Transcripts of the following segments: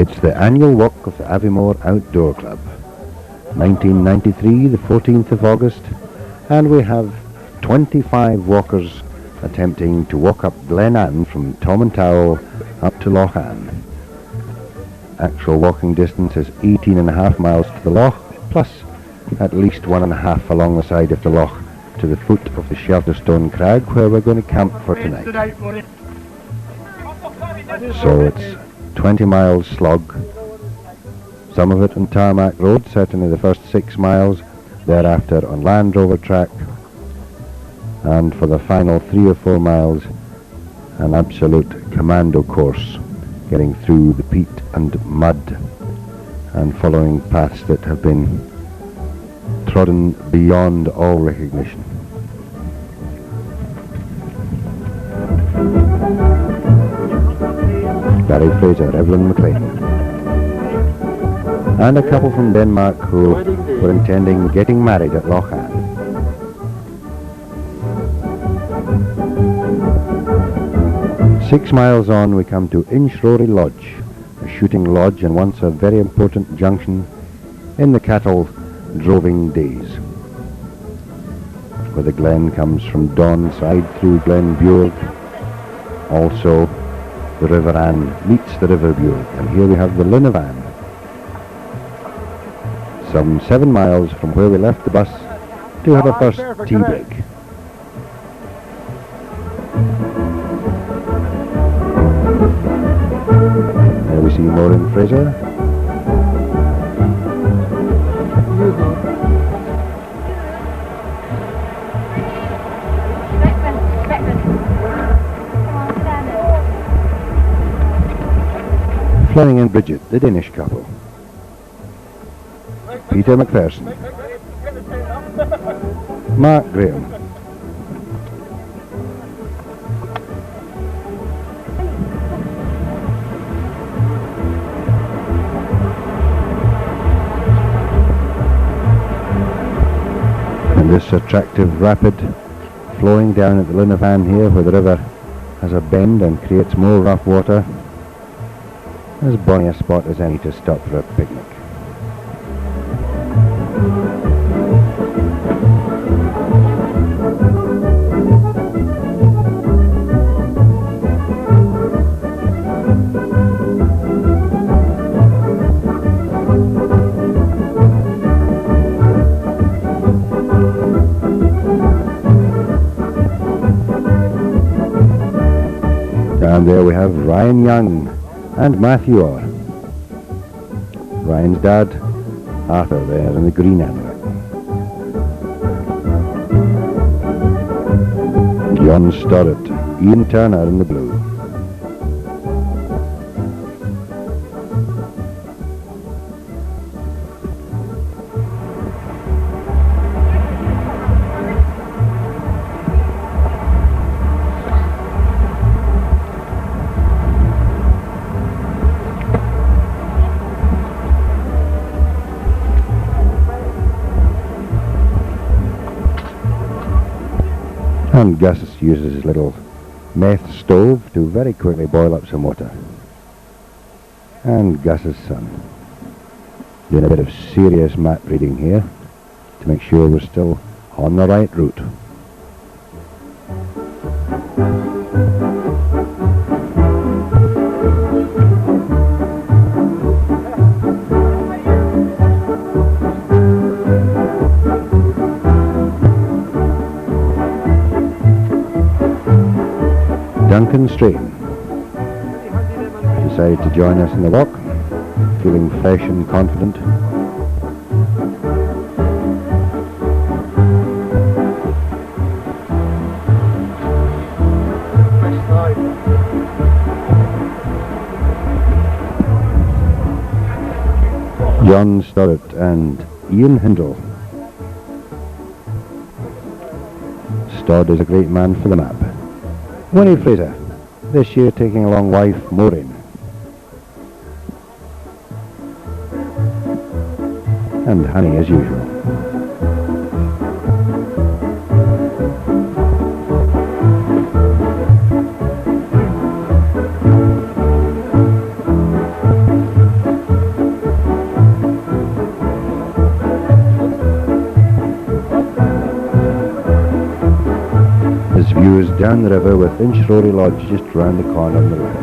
It's the annual walk of the Aviemore Outdoor Club. 1993, the 14th of August, and we have 25 walkers attempting to walk up Glen Ann from Tomintoul up to Loch. Actual walking distance is 18.5 miles to the Loch, plus at least 1.5 along the side of the Loch to the foot of the Shelterstone Crag, where we're going to camp for tonight. So it's 20 miles slog, some of it on tarmac road, certainly the first 6 miles, thereafter on Land Rover track, and for the final 3 or 4 miles an absolute commando course, getting through the peat and mud and following paths that have been trodden beyond all recognition. Barry Fraser, Evelyn McLean, and a couple from Denmark who were intending getting married at Loch. 6 miles on we come to Inchrory Lodge, a shooting lodge and once a very important junction in the cattle droving days, where the glen comes from Dawn side through Glen Buirg. Also the River Ann meets the River Buirg, and here we have the Linn of Ann. Some 7 miles from where we left the bus to have a first tea break. There we see Maureen Fraser. Fleming and Bridget, the Danish couple. Peter McPherson. Mark Graham. And this attractive rapid flowing down at the Linn of Ann here, where the river has a bend and creates more rough water. As bonny a spot as any to stop for a picnic. And there we have Ryan Young and Matthew Orr. Ryan's dad, Arthur, there in the green area. John Storrett, Ian Turner in the blue. And Gus uses his little meth stove to very quickly boil up some water. And Gus's son doing a bit of serious map reading here to make sure we're still on the right route. Duncan Strayton decided to join us in the walk, feeling fresh and confident. John Storrett and Ian Hindle. Stodd is a great man for the map. Winnie Fraser, this year taking along wife Maureen. And honey as usual. down the river with Inchrory Lodge just round the corner on the left.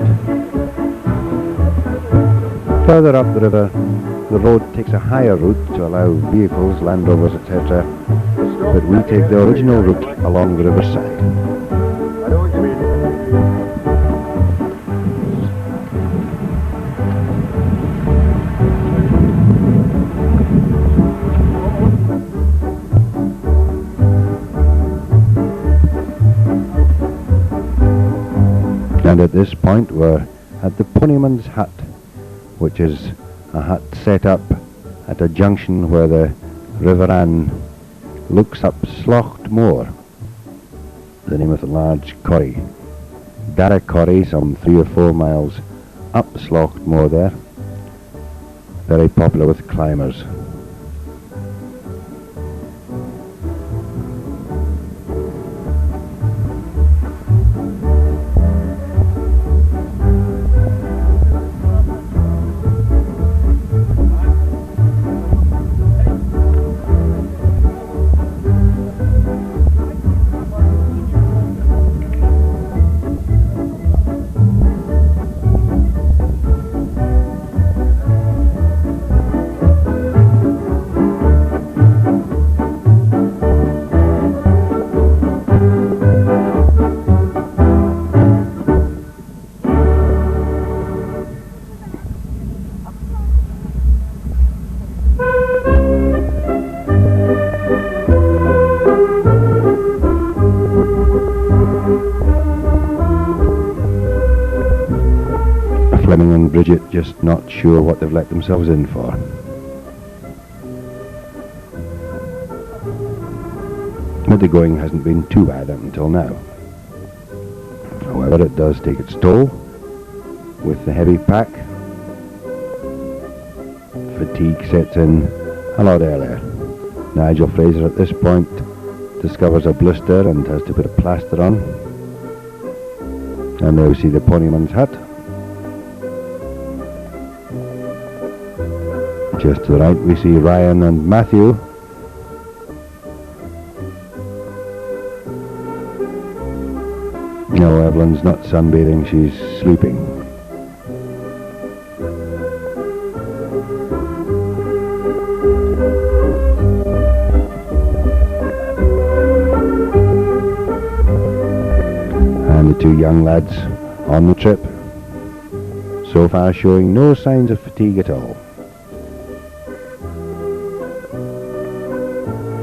Further up the river, the road takes a higher route to allow vehicles, Land Rovers, etc. But we take the original route along the riverside. I know what you mean. And at this point we're at the Ponyman's Hut, which is a hut set up at a junction where the River Ann looks up Loch, the name of the large corrie. Dara corrie, some 3 or 4 miles up Loch there, very popular with climbers. Fleming and Bridget just not sure what they've let themselves in for. But the going hasn't been too bad up until now. However, it does take its toll with the heavy pack. Fatigue sets in a lot earlier. Nigel Fraser at this point discovers a blister and has to put a plaster on. And there we see the Ponyman's Hut. Just to the right we see Ryan and Matthew. No, Evelyn's not sunbathing, she's sleeping. And the 2 young lads on the trip, so far showing no signs of fatigue at all.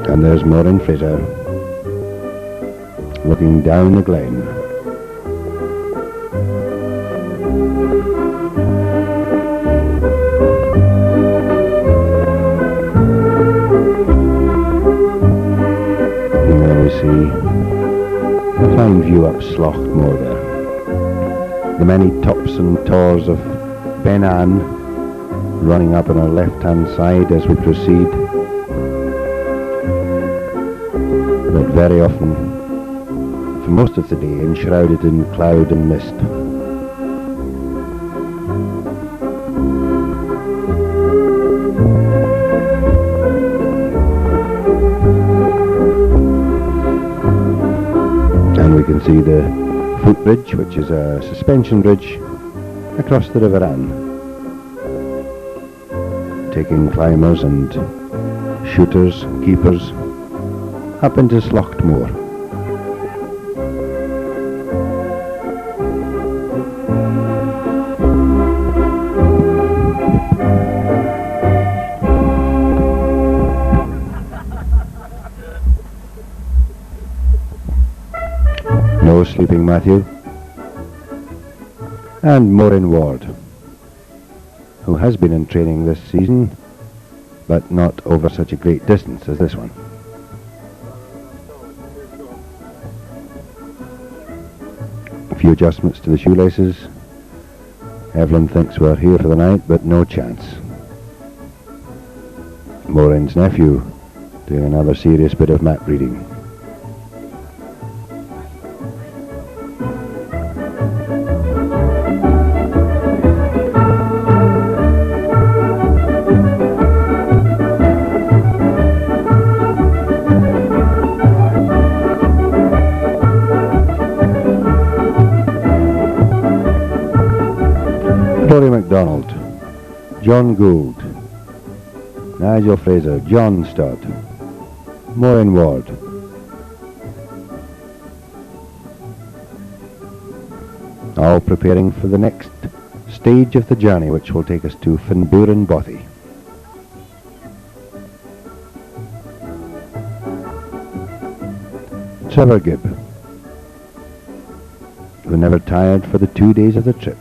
And there's Maureen Fraser looking down the glen. And there we see a fine view up Slochmore there. The many tops and tors of Ben Ann running up on our left hand side as we proceed. But very often, for most of the day, enshrouded in cloud and mist. And we can see the footbridge, which is a suspension bridge across the River Ann, taking climbers and shooters, keepers, up into Slochmore. No sleeping Matthew. And Maureen Ward, who has been in training this season, but not over such a great distance as this one. A few adjustments to the shoelaces. Evelyn thinks we're here for the night, but no chance. Maureen's nephew doing another serious bit of map reading. MacDonald, John Gould, Nigel Fraser, John Stott, Maureen Ward. All preparing for the next stage of the journey, which will take us to Finburen Bothy. Trevor Gibb, who never tired for the 2 days of the trip.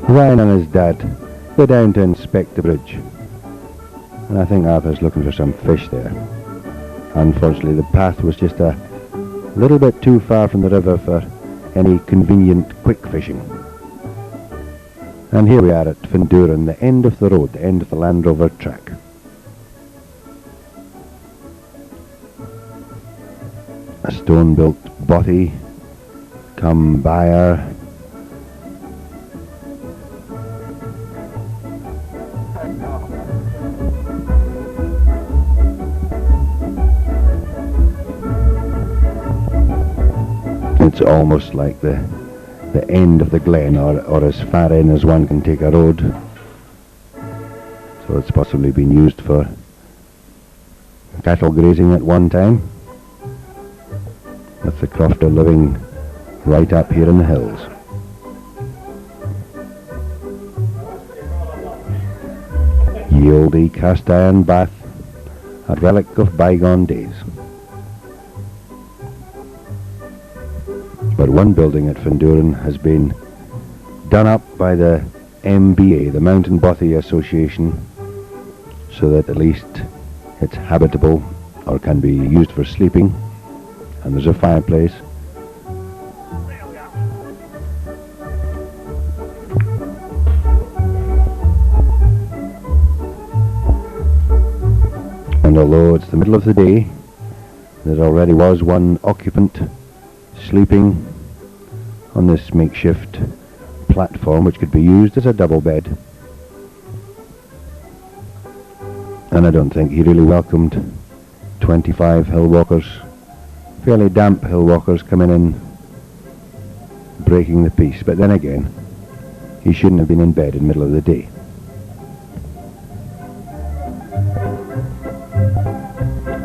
Ryan and his dad, they're down to inspect the bridge, and I think Arthur's looking for some fish there. Unfortunately, the path was just a little bit too far from the river for any convenient quick fishing. And here we are at Finburen, the end of the road, the end of the Land Rover track. A stone-built bothy, come byre. It's almost like the end of the glen, or as far in as one can take a road. So it's possibly been used for cattle grazing at one time, with the crofter living right up here in the hills. Ye olde cast iron bath, a relic of bygone days. But one building at Finburen has been done up by the MBA, the Mountain Bothy Association, so that at least it's habitable or can be used for sleeping. And there's a fireplace. And although it's the middle of the day, there already was one occupant sleeping on this makeshift platform, which could be used as a double bed. And I don't think he really welcomed 25 hill walkers, fairly damp hill walkers, coming in breaking the peace. But then again, he shouldn't have been in bed in the middle of the day.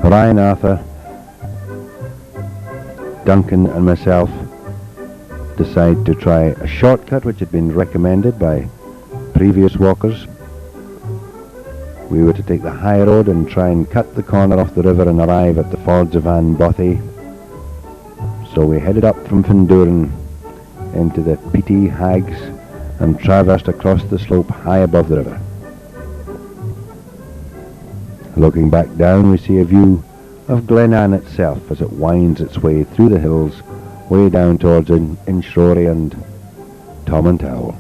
Ryan, Arthur, Duncan and myself decide to try a shortcut which had been recommended by previous walkers. We were to take the high road and try and cut the corner off the river and arrive at the fords of Avon Bothy. So we headed up from Finburen into the peaty hags and traversed across the slope high above the river. Looking back down, we see a view of Glenanne itself as it winds its way through the hills, way down towards Inshrory and Tomintoul.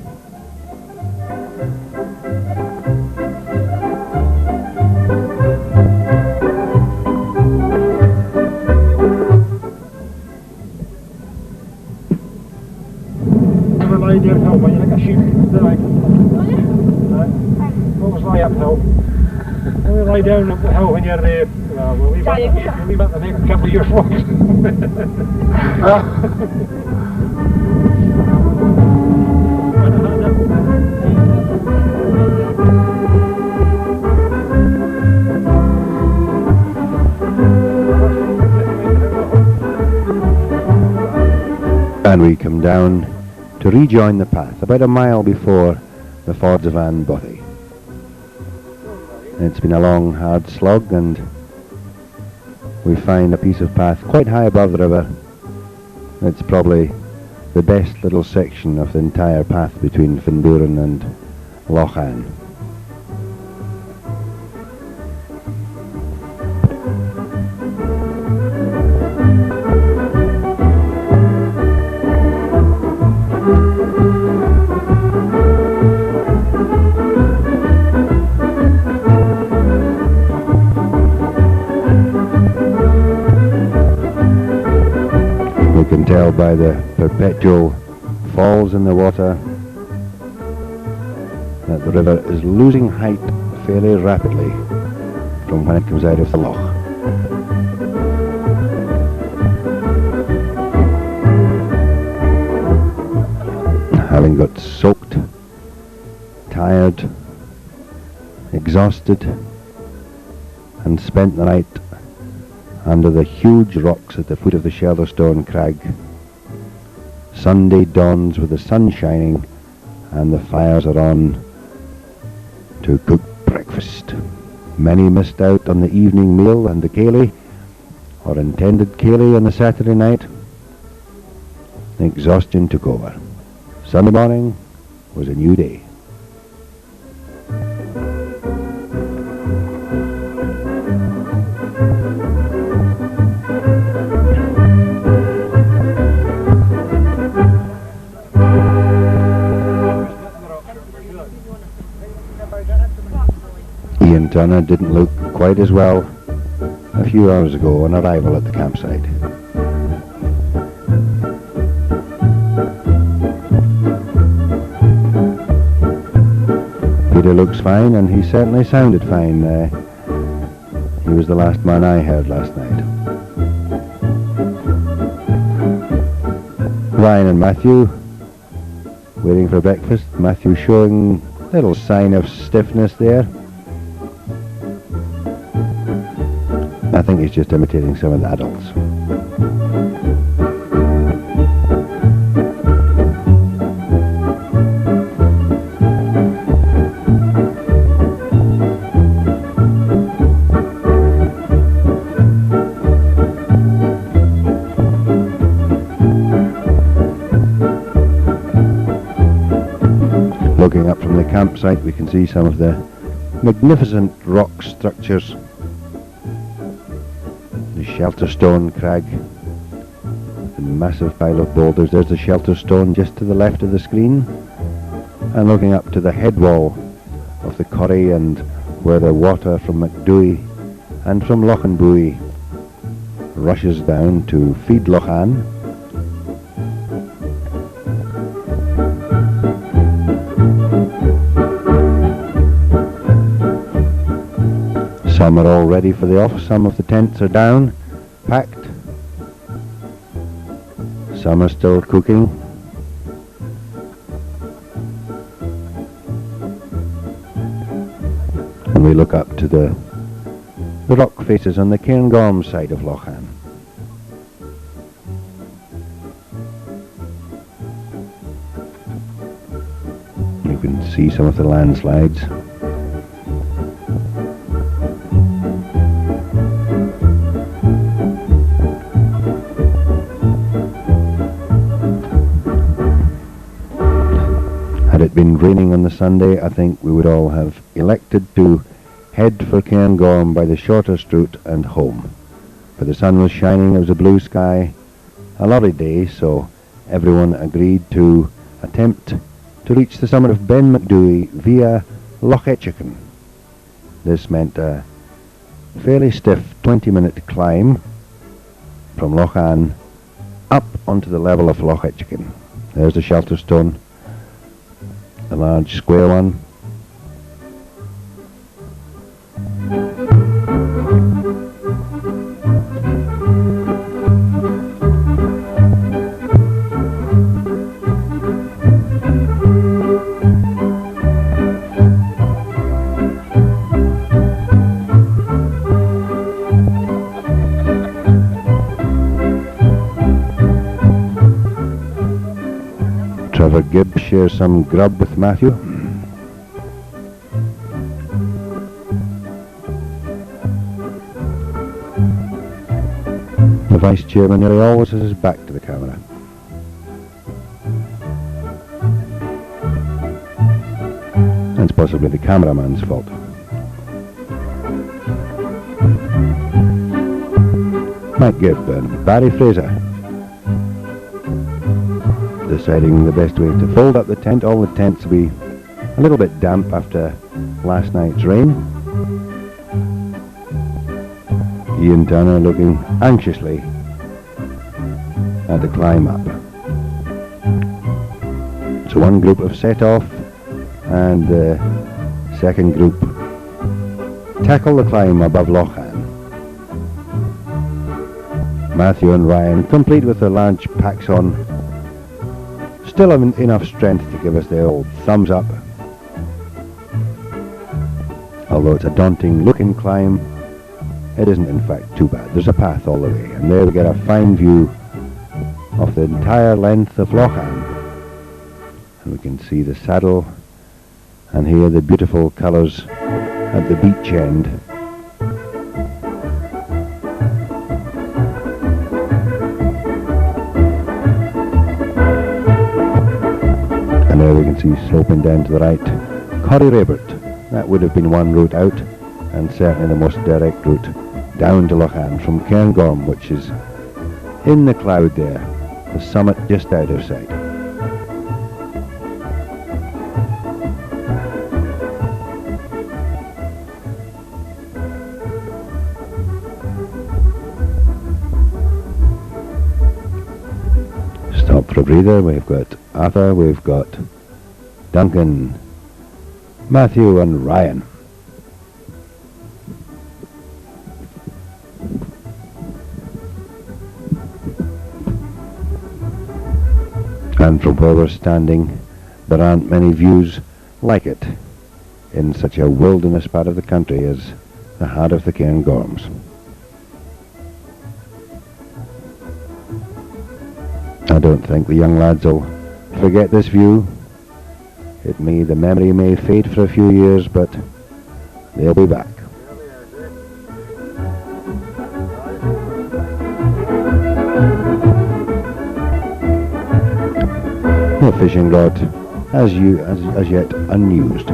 Never lie down now, but you're like a sheep, did I? Always lie up now. Never lie down up the hill when you're there. We'll leave that to make a couple of years walk. And we come down to rejoin the path about a mile before the fords of Avon Bothy. It's been a long, hard slog, and we find a piece of path quite high above the river. It's probably the best little section of the entire path between Finburen and Loch. Tell by the perpetual falls in the water that the river is losing height fairly rapidly from when it comes out of the Loch. having got soaked, tired, exhausted, and spent the night under the huge rocks at the foot of the Shelterstone Crag. Sunday dawns with the sun shining and the fires are on to cook breakfast. Many missed out on the evening meal and the ceilidh, or intended ceilidh on the Saturday night. Exhaustion took over. Sunday morning was a new day. Ian Turner didn't look quite as well a few hours ago on arrival at the campsite. Peter looks fine, and he certainly sounded fine. He was the last man I heard last night. Ryan and Matthew waiting for breakfast. Matthew showing little sign of stiffness there. I think he's just imitating some of the adults. Looking up from the campsite, we can see some of the magnificent rock structures. The Shelterstone Crag, the massive pile of boulders. There's the Shelterstone just to the left of the screen, and looking up to the head wall of the Corrie, and where the water from MacDhu and from Loch rushes down to feed Loch. Some are all ready for the off. Some of the tents are down, packed. Some are still cooking. And we look up to the rock faces on the Cairngorm side of Loch. You can see some of the landslides. Had it been raining on the Sunday, I think we would all have elected to head for Cairngorm by the shortest route and home. But the sun was shining, there was a blue sky, a lovely day, so everyone agreed to attempt to reach the summit of Ben MacDhu via Loch. This meant a fairly stiff 20-minute climb from Loch up onto the level of Loch. There's the Shelterstone, a large square one. Trevor Gibb shares some grub with Matthew. The Vice Chairman nearly always has his back to the camera. It's possibly the cameraman's fault. Mike Gibb and Barry Fraser deciding the best way to fold up the tent. All the tents will be a little bit damp after last night's rain. Ian Turner looking anxiously at the climb up. So one group have set off, and the second group tackle the climb above Loch. Matthew and Ryan, complete with their large packs on, still have enough strength to give us the old thumbs up. Although it's a daunting looking climb, it isn't in fact too bad. There's a path all the way, and there we get a fine view of the entire length of Loch, and we can see the saddle and here the beautiful colours at the beach end. And there we can see sloping down to the right Corrie Raybert. That would have been one route out, and certainly the most direct route down to Loch from Cairngorm, which is in the cloud there, the summit just out of sight. Stop for a breather. We've got Arthur, we've got Duncan, Matthew and Ryan. And from where we're standing, there aren't many views like it in such a wilderness part of the country as the heart of the Cairngorms. I don't think the young lads will forget this view. The memory may fade for a few years, but they'll be back. The fishing rod as yet unused.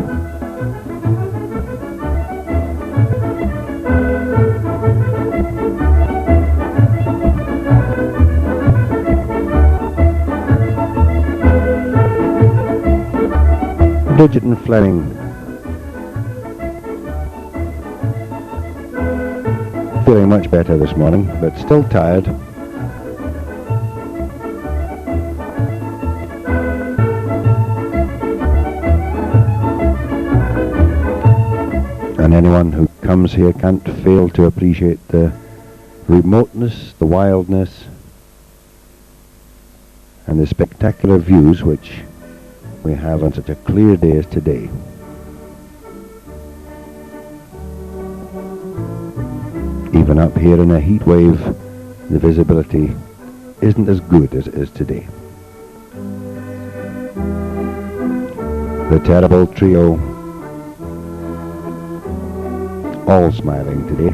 Bridget and Fleming feeling much better this morning, but still tired. And anyone who comes here can't fail to appreciate the remoteness, the wildness, and the spectacular views which we have on such a clear day as today. Even up here in a heat wave, the visibility isn't as good as it is today. The terrible trio, all smiling today.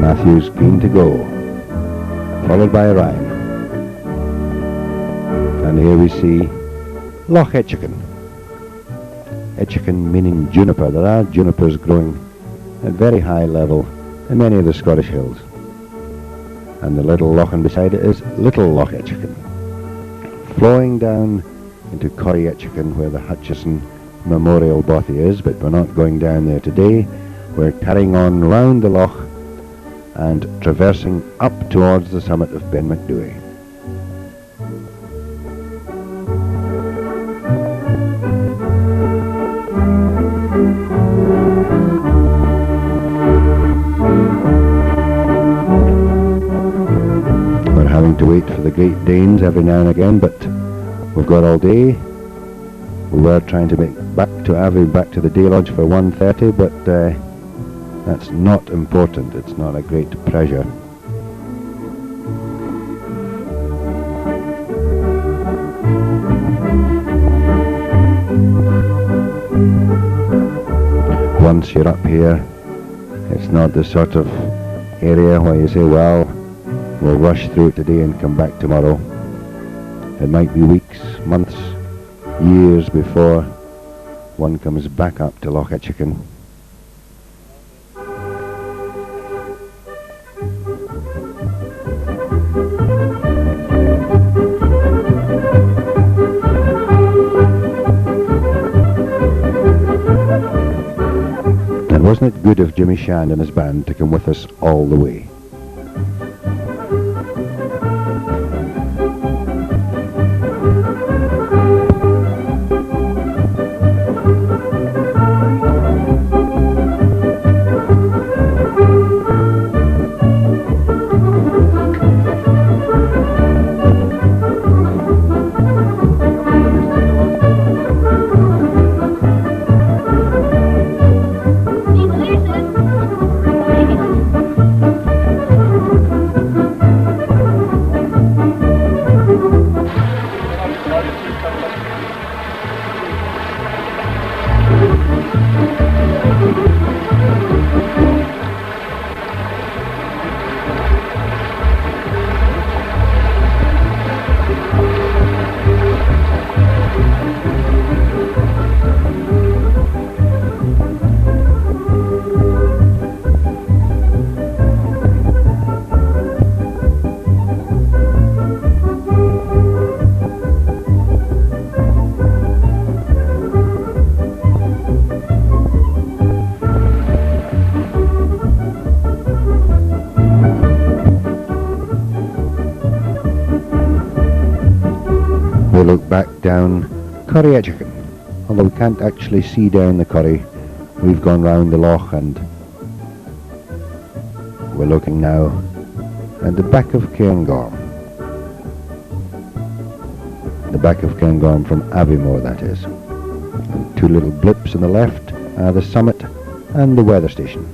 Matthew's keen to go, followed by Ryan. And here we see Loch Etchican. Etchican meaning juniper. There are junipers growing at very high level in many of the Scottish hills. And the little loch beside it is Little Loch Etchican, flowing down into Corrie Etchican where the Hutchison Memorial Bothy is, but we're not going down there today. We're carrying on round the loch and traversing up towards the summit of Ben MacDhu. We're having to wait for the Great Danes every now and again, but we've got all day. We were trying to make back to Avon, back to the Day Lodge for 1:30, but that's not important. It's not a great pressure. Once you're up here, it's not the sort of area where you say, well, we'll rush through it today and come back tomorrow. It might be weeks, months, years before one comes back up to Loch Etchican. Wasn't it good of Jimmy Shand and his band to come with us all the way? look back down Curry Etchican. Although we can't actually see down the Curry, we've gone round the Loch and we're looking now at the back of Cairngorm. The back of Cairngorm from Aviemore, that is. And two little blips on the left are the summit and the weather station.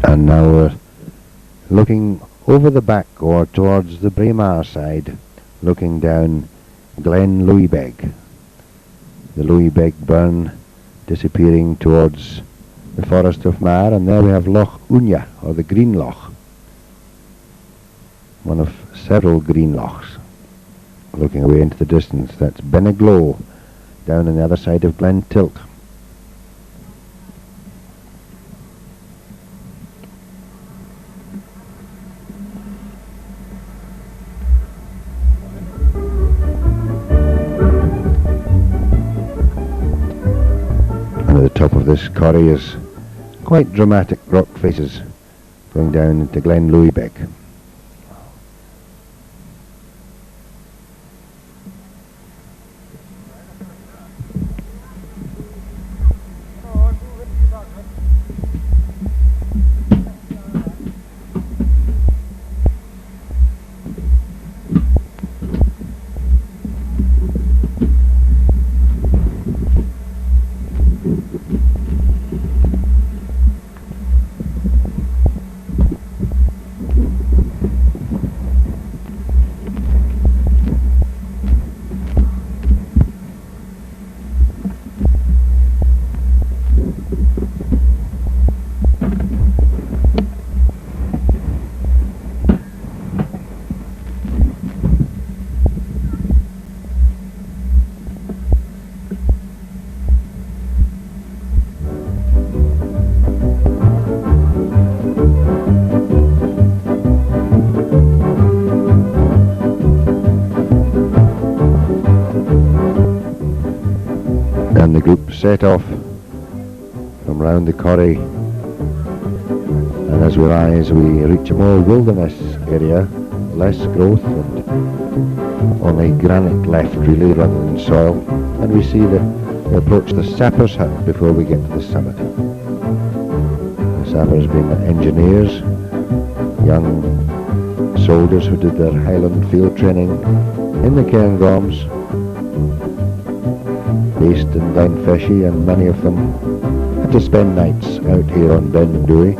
And now we're looking over the back or towards the Braemar side, looking down Glen Louisbeg. The Louisbeg burn disappearing towards the Forest of Mar, and there we have Loch Unya, or the Green Loch, one of several green lochs. Looking away into the distance, that's Ben MacDhu down on the other side of Glen Tilk. At the top of this corrie is quite dramatic rock faces going down into Glen Louisbeg. And the group set off from round the corrie, and as we rise we reach a more wilderness area, less growth and only granite left really rather than soil, and we see we approach the sapper's hut before we get to the summit. The sappers being engineers, young soldiers who did their Highland field training in the Cairngorms, based in Glenfeshie, and many of them had to spend nights out here on Ben MacDhu.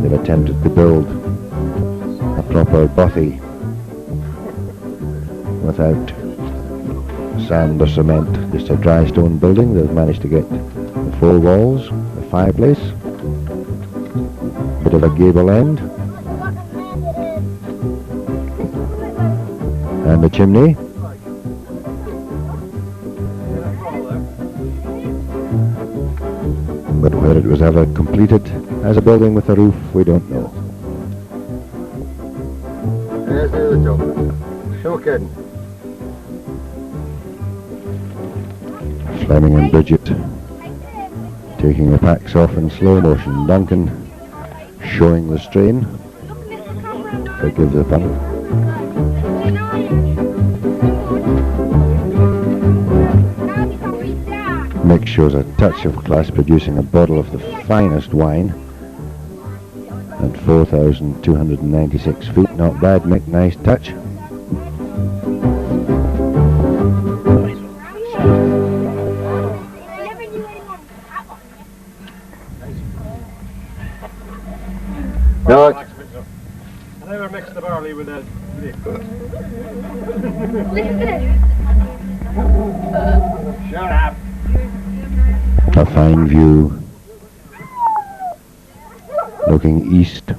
They've attempted to build a proper bothy without sand or cement, just a dry stone building. They've managed to get the 4 walls, the fireplace, bit of a gable end, and the chimney. But whether it was ever completed as a building with a roof, we don't know. There's the other job. Sure kidding. Fleming and Bridget taking the packs off in slow motion. Duncan showing the strain. Forgive the pun. Mick shows a touch of class, producing a bottle of the finest wine 4,296 feet. Not bad, Mick, nice touch. No, I never mix the barley with the Shut up. A fine view looking east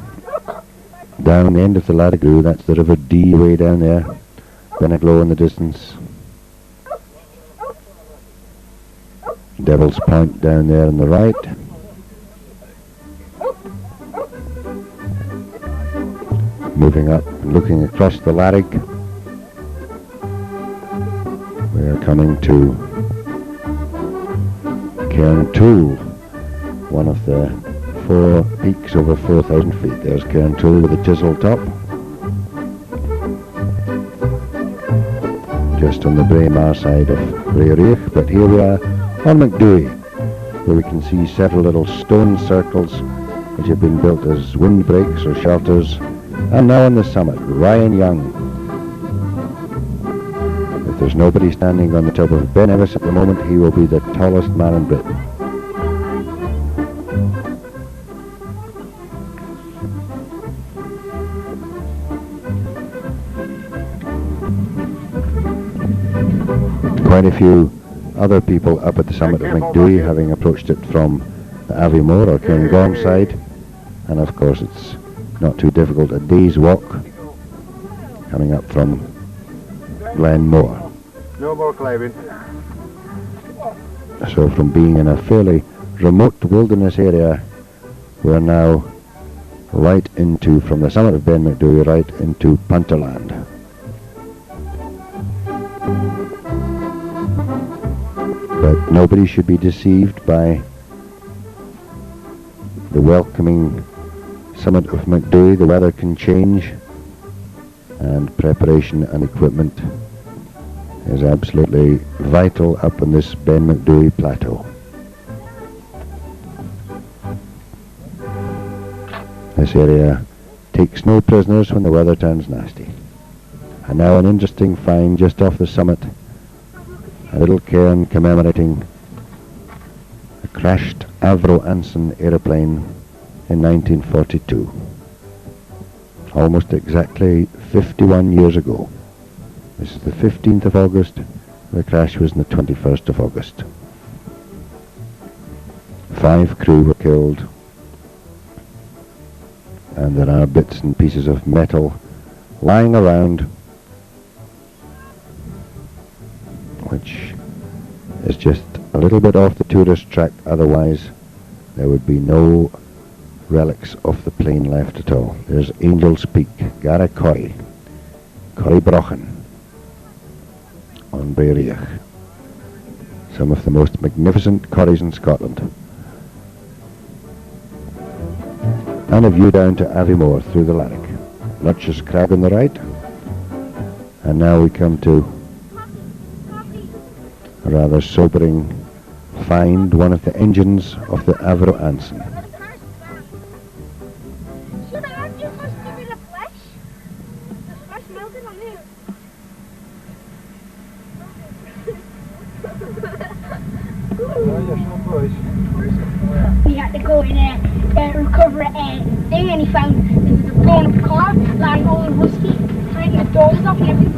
down the end of the Ladagoo. That's the River Dee way down there. Ben MacDhu in the distance. Devil's Point down there on the right. Moving up, looking across the Larrig. We are coming to Cairngorm, one of the 4 peaks over 4,000 feet. There's Cairngorm with a chisel top. Just on the Braemar side of Reirich, but here we are on MacDhu, where we can see several little stone circles which have been built as windbreaks or shelters. And now on the summit, Ryan Young. If there's nobody standing on the top of Ben Nevis at the moment, he will be the tallest man in Britain. Quite a few other people up at the summit of MacDhu, having approached it from the Aviemore or Cairngorm side, and of course it's not too difficult, a day's walk coming up from Glenmore. no more climbing. So from being in a fairly remote wilderness area, we're now right into, from the summit of Ben MacDhu, right into Punterland. But nobody should be deceived by the welcoming summit of MacDhu. The weather can change, and preparation and equipment is absolutely vital up on this Ben MacDhu plateau. This area takes no prisoners when the weather turns nasty. And now an interesting find just off the summit, a little cairn commemorating a crashed Avro Anson aeroplane in 1942, almost exactly 51 years ago. This is the 15th of August, the crash was on the 21st of August. 5 crew were killed, and there are bits and pieces of metal lying around, which is just a little bit off the tourist track. Otherwise there would be no relics of the plane left at all. There's Angel's Peak, Gara Corrie, Corriebrochen on Breiriach. Some of the most magnificent corries in Scotland. And a view down to Aviemore through the Larrig. Lutch's Crag on the right. And now we come to a rather sobering find, one of the engines of the Avro Anson. We had to go in and recover a thing, and he found there was a blown up car lying all rusty, breaking the doors off and everything.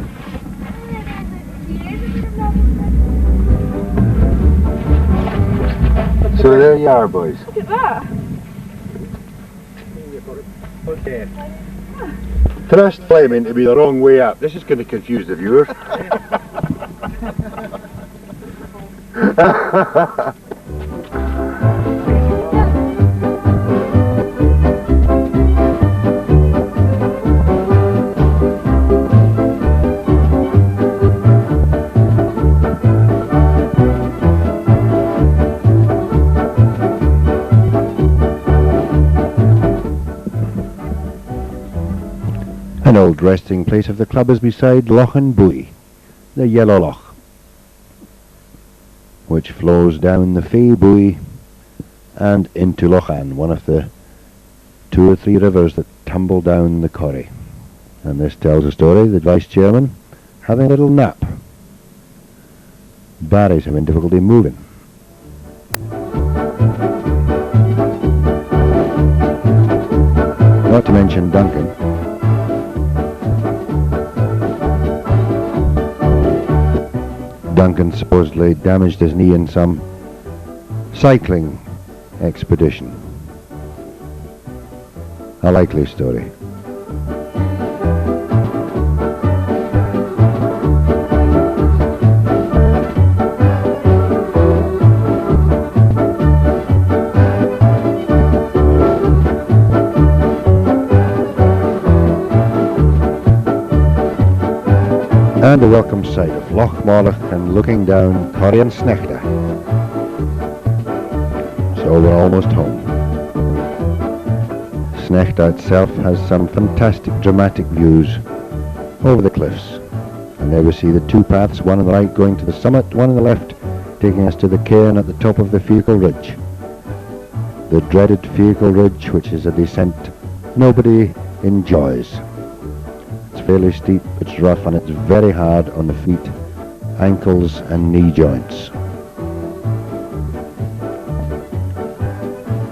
So there you are, boys. Look at that. Okay. Trust climbing to be the wrong way up. This is going to confuse the viewers. An old resting place of the club is beside Loch and Bui, the Yellow Loch, which flows down the Fay Bui and into Lochan, one of the 2 or 3 rivers that tumble down the corrie. And this tells a story, the vice chairman having a little nap. Barry's having difficulty moving. Not to mention Duncan. Duncan supposedly damaged his knee in some cycling expedition. A likely story. And a welcome sight of Loch and looking down Corrie and Snechta. So we're almost home. Snechta itself has some fantastic dramatic views over the cliffs. And there we see the 2 paths, one on the right going to the summit, one on the left taking us to the cairn at the top of the Vehicle Ridge. The dreaded Vehicle Ridge, which is a descent nobody enjoys. Fairly steep, it's rough, and it's very hard on the feet, ankles and knee joints.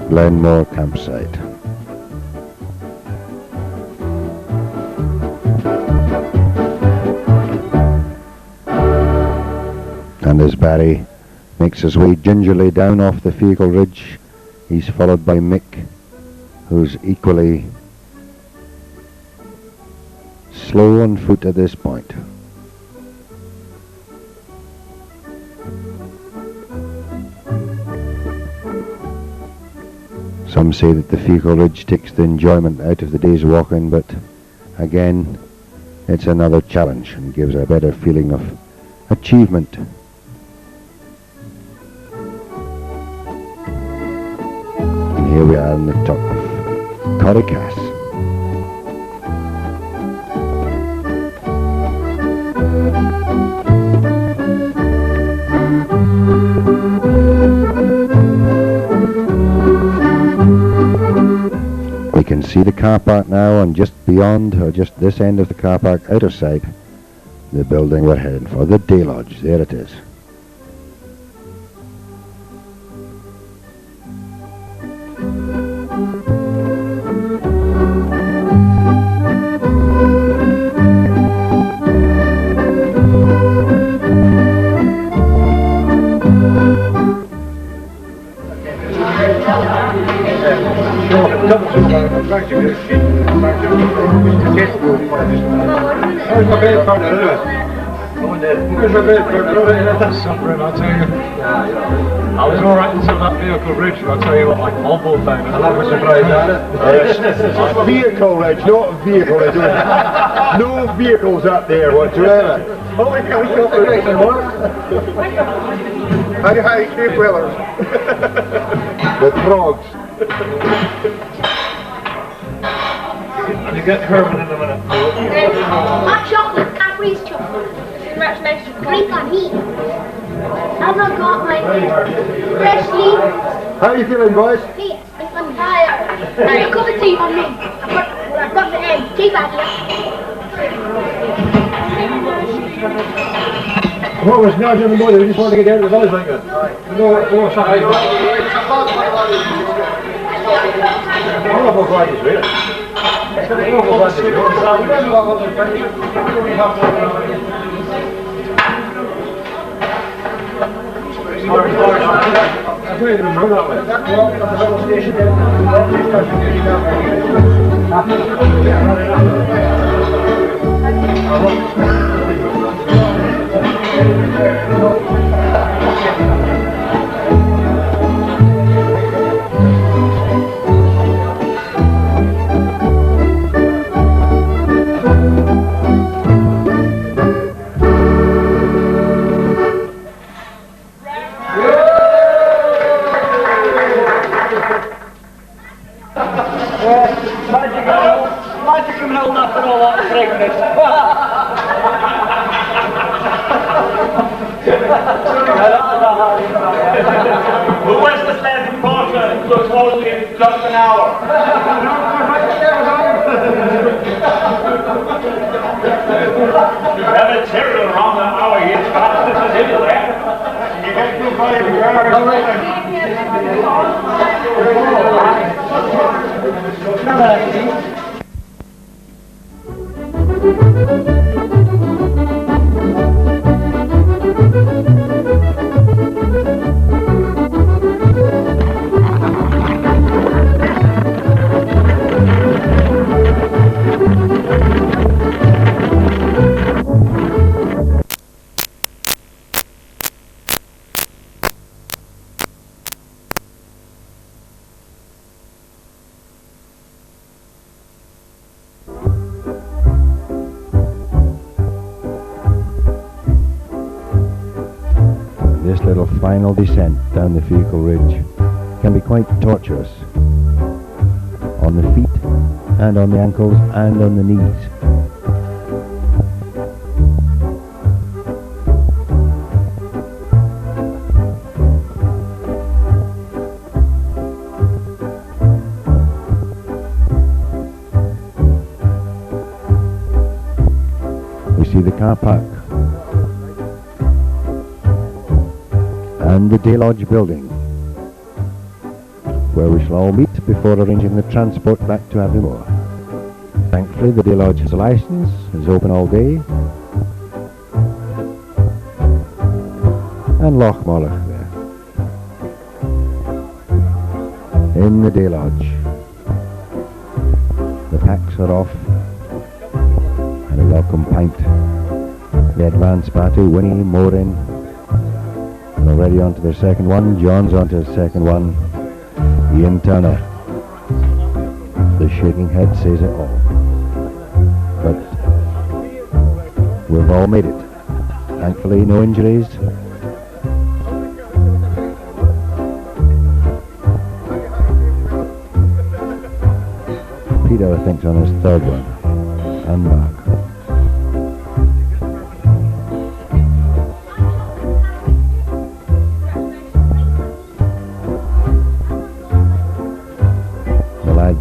Glenmore campsite. And as Barry makes his way gingerly down off the Vehicle Ridge, he's followed by Mick, who's equally slow on foot at this point. Some say that the Vehicle Ridge takes the enjoyment out of the day's walking, but again, it's another challenge and gives a better feeling of achievement. And here we are on the top of Corrie Cass. We can see the car park now, and just beyond, or just this end of the car park, out of sight, the building we're heading for, the Day Lodge. There it is. There's my bed partner, isn't it? There's my bed partner, that's suffering, I'll tell you. I was alright until that Vehicle Ridge, I'll tell you what, I hobbled down it. I was surprised at it. Vehicle Ridge, not Vehicle Ridge. No vehicles up there whatsoever. Holy helicopter, Very high cape wellers. With frogs. And you get Herman in a minute. Hot chocolate, Cadbury's chocolate. Drink on heat. I've not got my freshly. How are you feeling, boys? Hey, I'm tired. There's a cup of tea on me. I've got the egg. Tea bag here. What was now in the morning? We just wanted to get down to the village like that. No, sorry. I'm awful glad he's with it. I'm awful glad he's with I don't even know that way. Magic coming out after all that pregnant. Who was the stand reporter? stop an hour. You have a terrible around the hour here, Scott. This is everywhere. You get too far in the car. This little final descent down the Fecal Ridge can be quite torturous on the feet and on the ankles and on the knees. We see the car park and the Day Lodge building, where we shall all meet before arranging the transport back to Aviemore. Thankfully the Day Lodge has a licence, is open all day, and Loch there, in the Day Lodge. The packs are off, and a welcome pint. The advance party, Winnie, Maureen, and already on to their second one. John's on to his second one. Ian Turner. The shaking head says it all. But we've all made it. Thankfully, no injuries. Peter, I think, is on his third one. And Mark.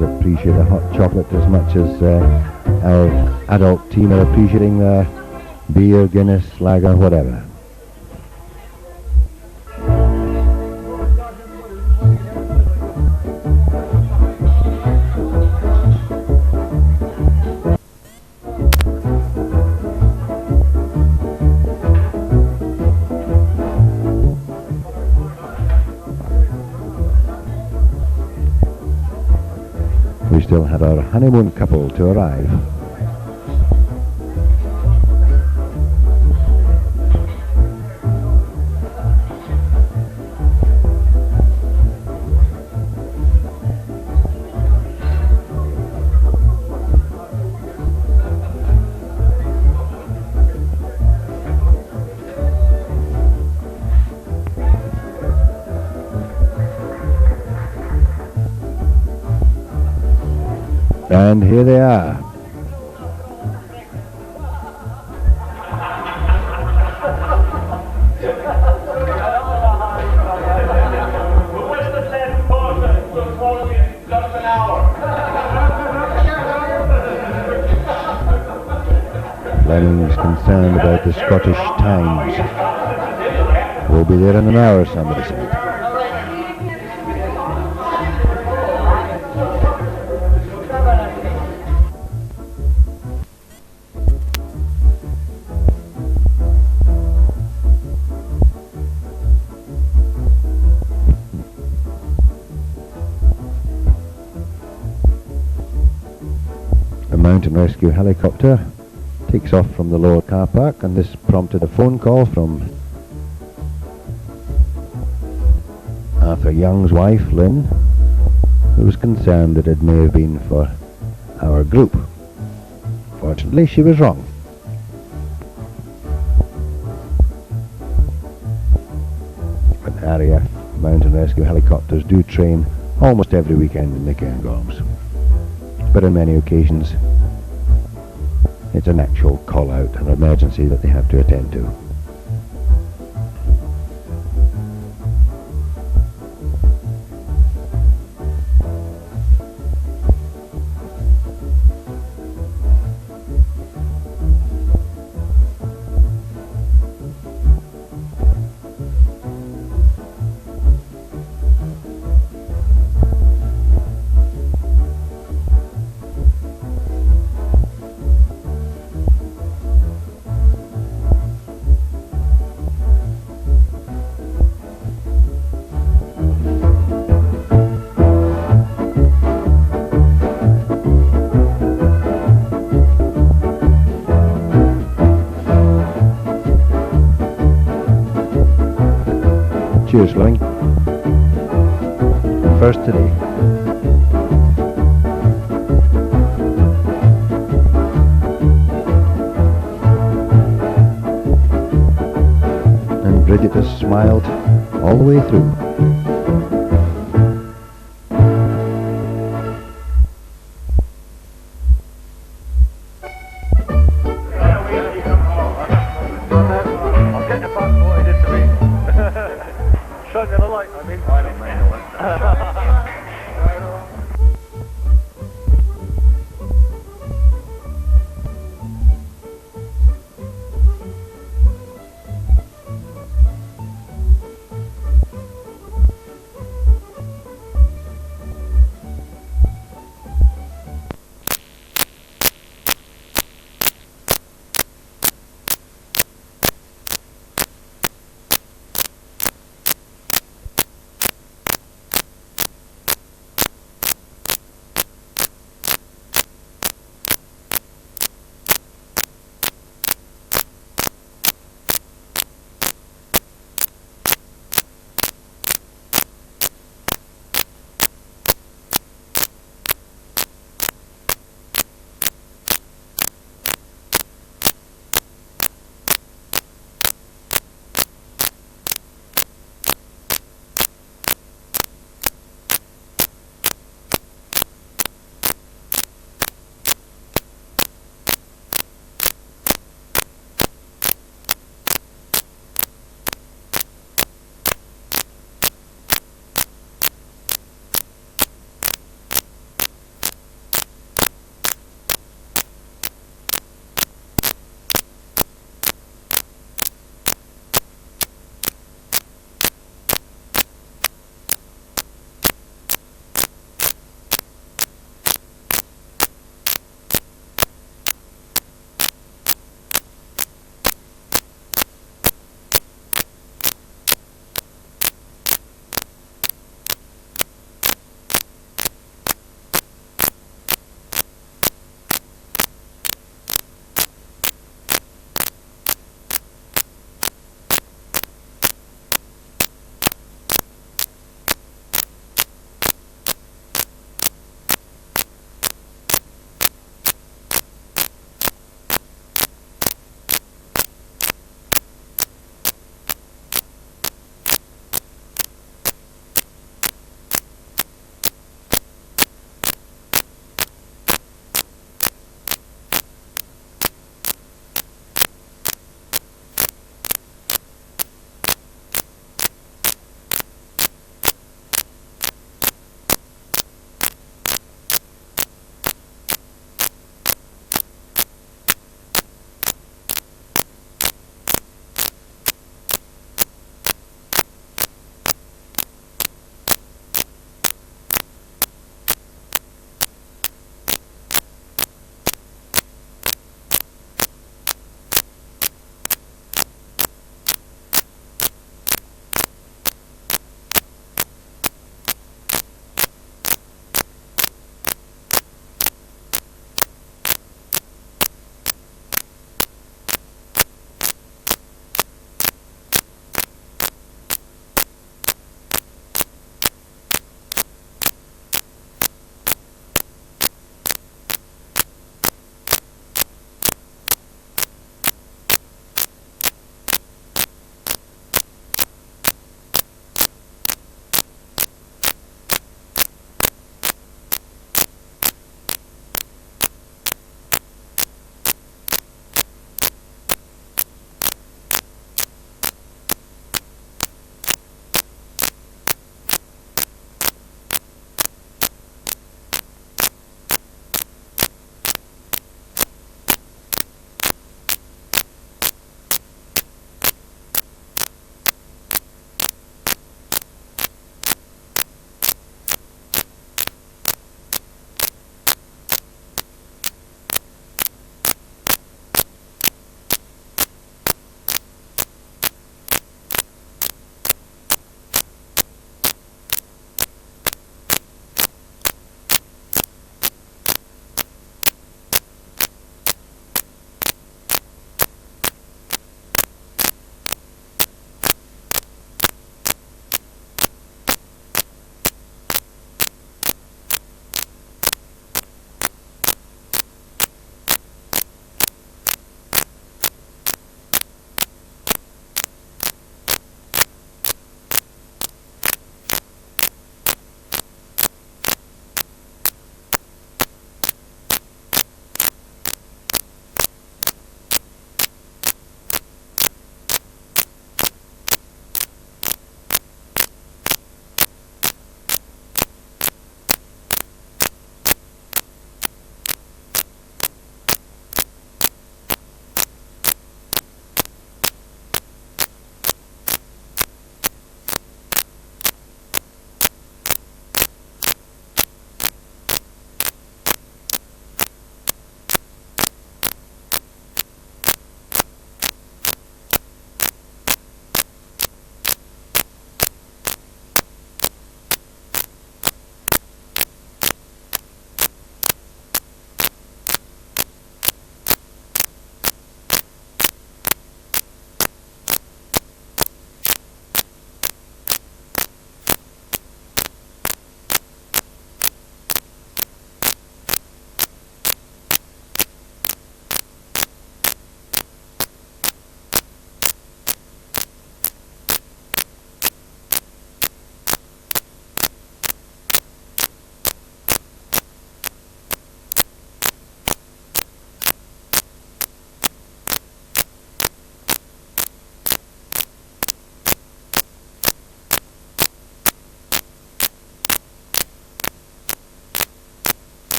Appreciate the hot chocolate as much as our adult team are appreciating the beer, Guinness, lager, whatever. We still had our honeymoon couple to arrive. And here they are. Lennon is concerned about the Scottish Times. We'll be there in an hour, somebody said. A mountain rescue helicopter takes off from the lower car park, and this prompted a phone call from Arthur Young's wife, Lynn, who was concerned that it may have been for our group. Fortunately, she was wrong. But RAF mountain rescue helicopters do train almost every weekend in the Cairngorms. But on many occasions, it's an actual call-out, an emergency that they have to attend to. Cheers, Fleming. First today. And Bridget has smiled all the way through.